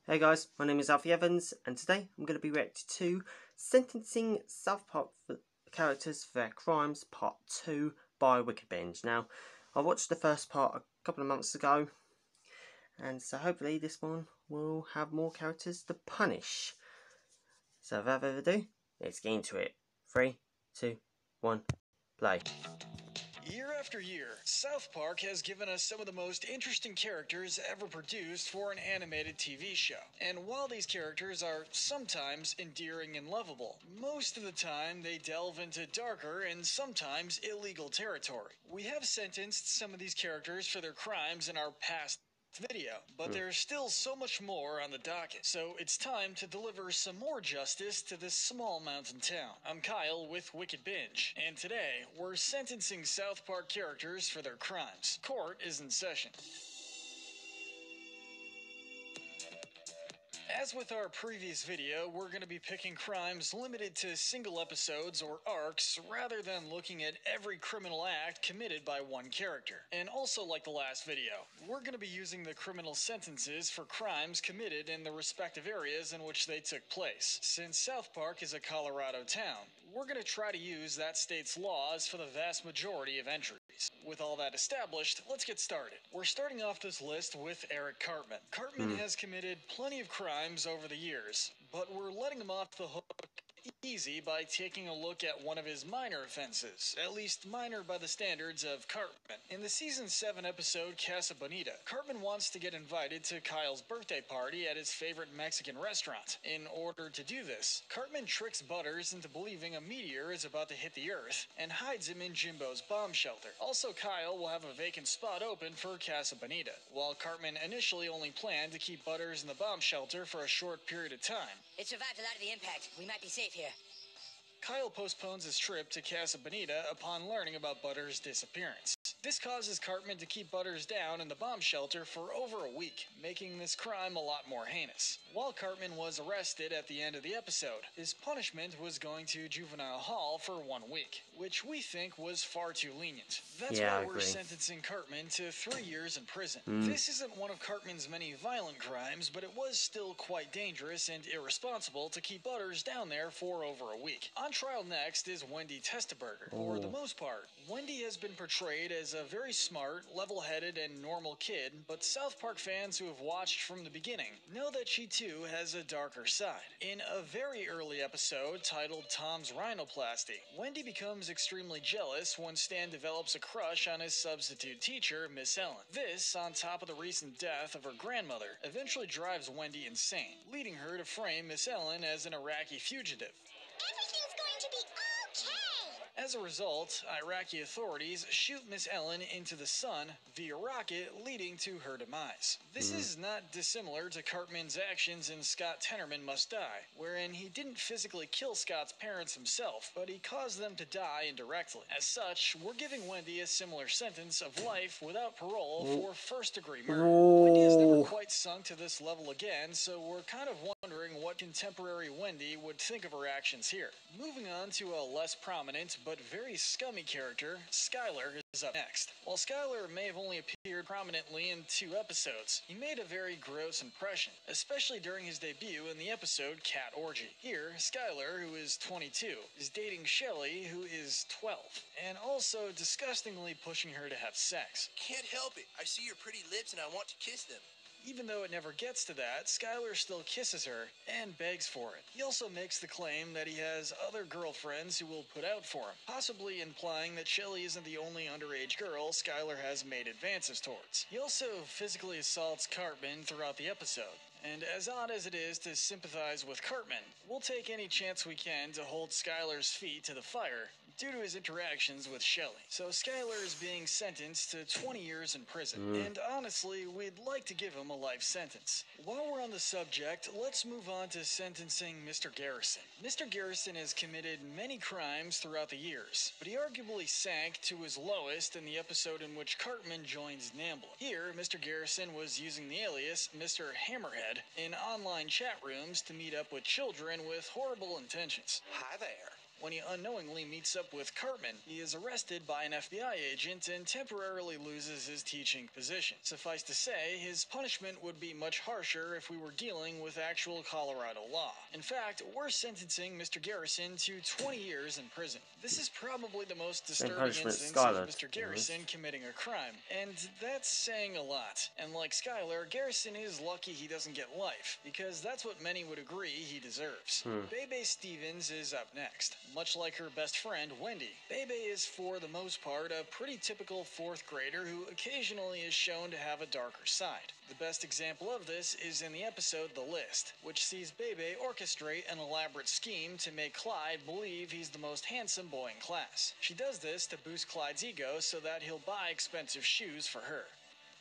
Hey guys, my name is Alfie Evans, and today I'm going to be reacting to Sentencing South Park Characters for Their Crimes Part 2 by Wickedbinge. Now, I watched the first part a couple of months ago, and so hopefully this one will have more characters to punish. So without further ado, let's get into it. 3, 2, 1, play. Year after year, South Park has given us some of the most interesting characters ever produced for an animated TV show. And while these characters are sometimes endearing and lovable, most of the time they delve into darker and sometimes illegal territory. We have sentenced some of these characters for their crimes in our past video, but there's still so much more on the docket, so it's time to deliver some more justice to this small mountain town. I'm Kyle with Wickedbinge, and today we're sentencing South Park characters for their crimes. Court is in session. As with our previous video, we're going to be picking crimes limited to single episodes or arcs rather than looking at every criminal act committed by one character. And also like the last video, we're going to be using the criminal sentences for crimes committed in the respective areas in which they took place. Since South Park is a Colorado town, we're going to try to use that state's laws for the vast majority of entries. With all that established, let's get started. We're starting off this list with Eric Cartman. Cartman has committed plenty of crimes over the years, but we're letting him off the hook easy by taking a look at one of his minor offenses, at least minor by the standards of Cartman. In the Season 7 episode Casa Bonita, Cartman wants to get invited to Kyle's birthday party at his favorite Mexican restaurant. In order to do this, Cartman tricks Butters into believing a meteor is about to hit the Earth and hides him in Jimbo's bomb shelter. Also, Kyle will have a vacant spot open for Casa Bonita, while Cartman initially only planned to keep Butters in the bomb shelter for a short period of time. It survived a lot of the impact. We might be safe here. Kyle postpones his trip to Casa Bonita upon learning about Butters' disappearance. This causes Cartman to keep Butters down in the bomb shelter for over a week, making this crime a lot more heinous. While Cartman was arrested at the end of the episode, his punishment was going to juvenile hall for 1 week, which we think was far too lenient. That's why we're sentencing Cartman to 3 years in prison. This isn't one of Cartman's many violent crimes, but it was still quite dangerous and irresponsible to keep Butters down there for over a week. On trial next is Wendy Testaberger. For the most part, Wendy has been portrayed as a very smart, level-headed, and normal kid, but South Park fans who have watched from the beginning know that she too has a darker side. In a very early episode titled Tom's Rhinoplasty, Wendy becomes extremely jealous when Stan develops a crush on his substitute teacher, Miss Ellen. This, on top of the recent death of her grandmother, eventually drives Wendy insane, leading her to frame Miss Ellen as an Iraqi fugitive. Everything's going to be okay! As a result, Iraqi authorities shoot Miss Ellen into the sun via rocket, leading to her demise. This is not dissimilar to Cartman's actions in Scott Tenorman Must Die, wherein he didn't physically kill Scott's parents himself, but he caused them to die indirectly. As such, we're giving Wendy a similar sentence of life without parole for first-degree murder. Wendy has never quite sunk to this level again, so we're kind of wondering what contemporary Wendy would think of her actions here. Moving on to a less prominent but very scummy character, Skyler is up next. While Skyler may have only appeared prominently in 2 episodes, he made a very gross impression, especially during his debut in the episode Cat Orgy. Here, Skyler, who is 22, is dating Shelly, who is 12, and also disgustingly pushing her to have sex. Can't help it. I see your pretty lips and I want to kiss them. Even though it never gets to that, Skyler still kisses her and begs for it. He also makes the claim that he has other girlfriends who will put out for him, possibly implying that Shelly isn't the only underage girl Skyler has made advances towards. He also physically assaults Cartman throughout the episode. And as odd as it is to sympathize with Cartman, we'll take any chance we can to hold Skyler's feet to the fire due to his interactions with Shelly. So Skyler is being sentenced to 20 years in prison, and honestly, we'd like to give him a life sentence. While we're on the subject, let's move on to sentencing Mr. Garrison. Mr. Garrison has committed many crimes throughout the years, but he arguably sank to his lowest in the episode in which Cartman joins Nambla. Here, Mr. Garrison was using the alias Mr. Hammerhead in online chat rooms to meet up with children with horrible intentions. Hi there. When he unknowingly meets up with Cartman, he is arrested by an FBI agent and temporarily loses his teaching position. Suffice to say, his punishment would be much harsher if we were dealing with actual Colorado law. In fact, we're sentencing Mr. Garrison to 20 years in prison. This is probably the most disturbing instance of Mr. Garrison committing a crime, and that's saying a lot. And like Skylar, Garrison is lucky he doesn't get life, because that's what many would agree he deserves. Bebe Stevens is up next. Much like her best friend, Wendy, Bebe is for the most part a pretty typical 4th grader who occasionally is shown to have a darker side. The best example of this is in the episode The List, which sees Bebe orchestrate an elaborate scheme to make Clyde believe he's the most handsome boy in class. She does this to boost Clyde's ego so that he'll buy expensive shoes for her.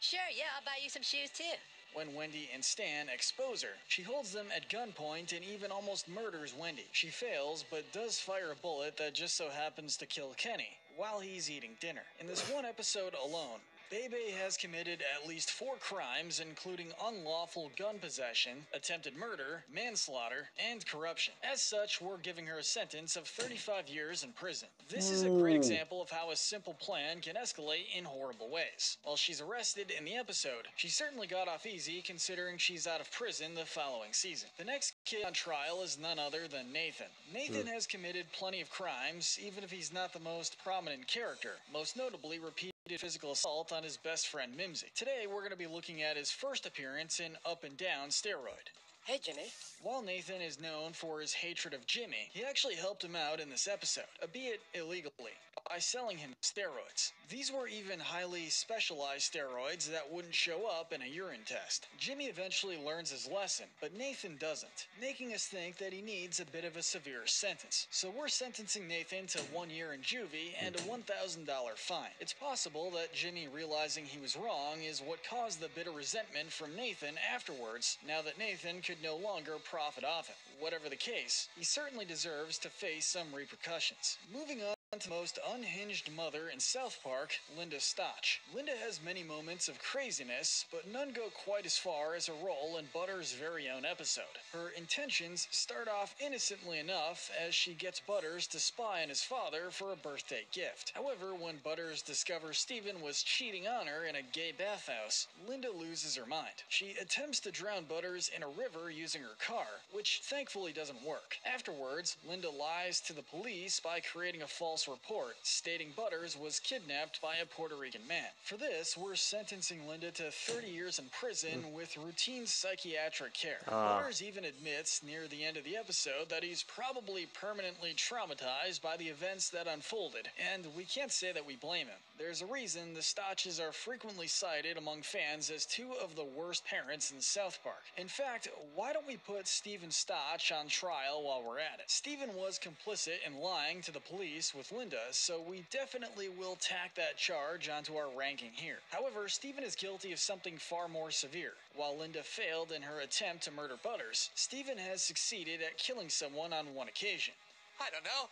Sure, yeah, I'll buy you some shoes too. When Wendy and Stan expose her, she holds them at gunpoint and even almost murders Wendy. She fails, but does fire a bullet that just so happens to kill Kenny while he's eating dinner. In this one episode alone, Bebe has committed at least 4 crimes, including unlawful gun possession, attempted murder, manslaughter, and corruption. As such, we're giving her a sentence of 35 years in prison. This is a great example of how a simple plan can escalate in horrible ways. While she's arrested in the episode, she certainly got off easy considering she's out of prison the following season. The next kid on trial is none other than Nathan. Nathan has committed plenty of crimes, even if he's not the most prominent character, most notably repeated physical assault on his best friend Mimsy. Today we're going to be looking at his first appearance in Up and Down Steroid. Hey, Jimmy. While Nathan is known for his hatred of Jimmy, he actually helped him out in this episode, albeit illegally, by selling him steroids. These were even highly specialized steroids that wouldn't show up in a urine test. Jimmy eventually learns his lesson, but Nathan doesn't, making us think that he needs a bit of a severe sentence. So we're sentencing Nathan to 1 year in juvie and a $1,000 fine. It's possible that Jimmy realizing he was wrong is what caused the bitter resentment from Nathan afterwards, now that Nathan could no longer profit off him. Whatever the case, he certainly deserves to face some repercussions. Moving on to the most unhinged mother in South Park, Linda Stotch. Linda has many moments of craziness, but none go quite as far as a role in Butter's very own episode. Her intentions start off innocently enough as she gets Butters to spy on his father for a birthday gift. However, when Butters discovers Steven was cheating on her in a gay bathhouse, Linda loses her mind. She attempts to drown Butters in a river using her car, which thankfully doesn't work. Afterwards, Linda lies to the police by creating a false report stating Butters was kidnapped by a Puerto Rican man. For this, we're sentencing Linda to 30 years in prison with routine psychiatric care. Butters even admits near the end of the episode that he's probably permanently traumatized by the events that unfolded, and we can't say that we blame him. There's a reason the Stotches are frequently cited among fans as 2 of the worst parents in South Park. In fact, why don't we put Steven Stotch on trial while we're at it? Steven was complicit in lying to the police with Linda, so we definitely will tack that charge onto our ranking here. However, Steven is guilty of something far more severe. While Linda failed in her attempt to murder Butters, Steven has succeeded at killing someone on one occasion. I don't know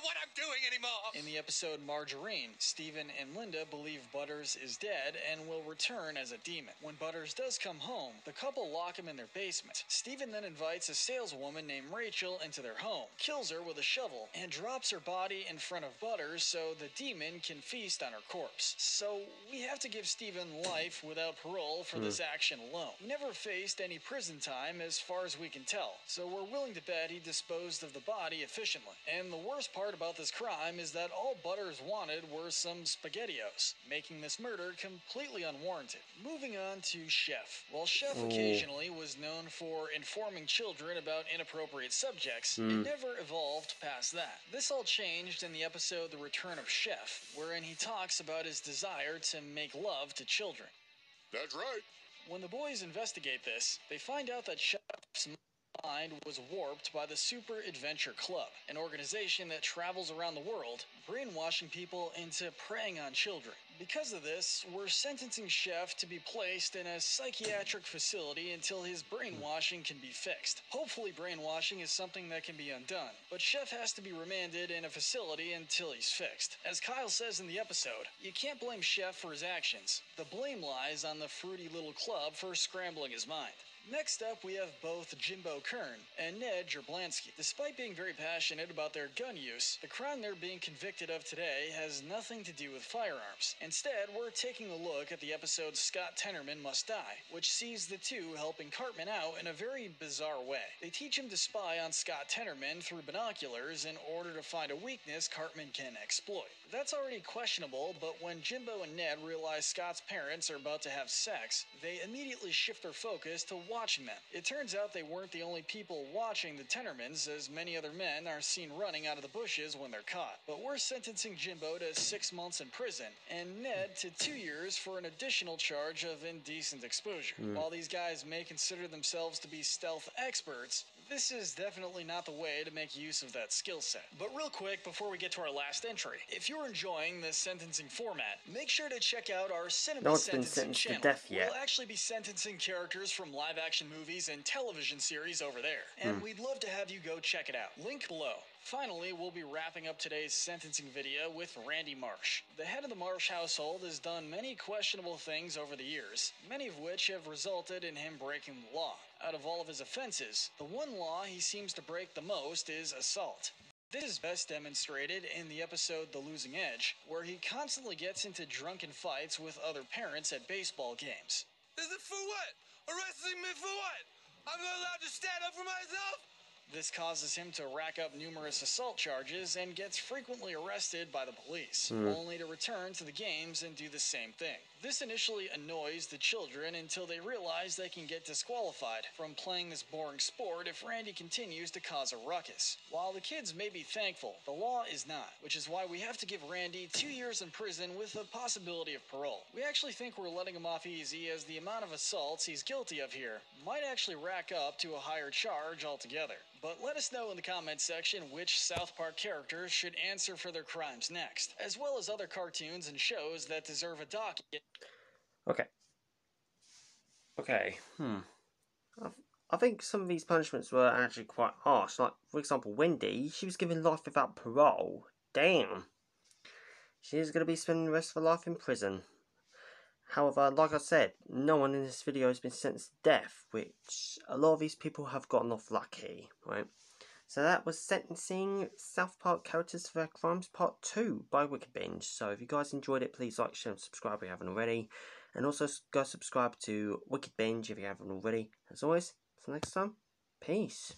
what I'm doing anymore. In the episode Margarine, Steven and Linda believe Butters is dead and will return as a demon. When Butters does come home, the couple lock him in their basement. Steven then invites a saleswoman named Rachel into their home, kills her with a shovel, and drops her body in front of Butters so the demon can feast on her corpse. So we have to give Steven life without parole for this action alone. He never faced any prison time as far as we can tell, so we're willing to bet he disposed of the body efficiently. And the worst part about this crime is that all Butters wanted were some SpaghettiOs, making this murder completely unwarranted. Moving on to Chef. While Chef occasionally was known for informing children about inappropriate subjects, it never evolved past that. This all changed in the episode The Return of Chef, wherein he talks about his desire to make love to children. That's right. When the boys investigate this, they find out that Chef's mind was warped by the Super Adventure Club, an organization that travels around the world, brainwashing people into preying on children. Because of this, we're sentencing Chef to be placed in a psychiatric facility until his brainwashing can be fixed. Hopefully brainwashing is something that can be undone, but Chef has to be remanded in a facility until he's fixed. As Kyle says in the episode, you can't blame Chef for his actions. The blame lies on the fruity little club for scrambling his mind. Next up, we have both Jimbo Kern and Ned Jablansky. Despite being very passionate about their gun use, the crime they're being convicted of today has nothing to do with firearms. Instead, we're taking a look at the episode Scott Tenorman Must Die, which sees the two helping Cartman out in a very bizarre way. They teach him to spy on Scott Tenorman through binoculars in order to find a weakness Cartman can exploit. That's already questionable, but when Jimbo and Ned realize Scott's parents are about to have sex, they immediately shift their focus to watching them. It turns out they weren't the only people watching the Tenormans, as many other men are seen running out of the bushes when they're caught. But we're sentencing Jimbo to 6 months in prison, and Ned to 2 years for an additional charge of indecent exposure. While these guys may consider themselves to be stealth experts, this is definitely not the way to make use of that skill set. But real quick, before we get to our last entry, if you're enjoying this sentencing format, make sure to check out our Cinema No one's been Sentencing sentenced to channel. death yet. We'll actually be sentencing characters from live-action movies and television series over there, and we'd love to have you go check it out. Link below. Finally, we'll be wrapping up today's sentencing video with Randy Marsh. The head of the Marsh household has done many questionable things over the years, many of which have resulted in him breaking the law. Out of all of his offenses, the one law he seems to break the most is assault. This is best demonstrated in the episode The Losing Edge, where he constantly gets into drunken fights with other parents at baseball games. Is it for what? Arresting me for what? I'm not allowed to stand up for myself? This causes him to rack up numerous assault charges and gets frequently arrested by the police, only to return to the games and do the same thing. This initially annoys the children until they realize they can get disqualified from playing this boring sport if Randy continues to cause a ruckus. While the kids may be thankful, the law is not, which is why we have to give Randy 2 years in prison with a possibility of parole. We actually think we're letting him off easy, as the amount of assaults he's guilty of here might actually rack up to a higher charge altogether. But let us know in the comments section which South Park characters should answer for their crimes next, as well as other cartoons and shows that deserve a docket. Okay. I think some of these punishments were actually quite harsh. Like, for example, Wendy, she was given life without parole. Damn. She is going to be spending the rest of her life in prison. However, like I said, no one in this video has been sentenced to death, which a lot of these people have gotten off lucky, right? So that was Sentencing South Park Characters for Their Crimes Part 2 by Wickedbinge. So if you guys enjoyed it, please like, share and subscribe if you haven't already. And also go subscribe to Wickedbinge if you haven't already. As always, until next time, peace.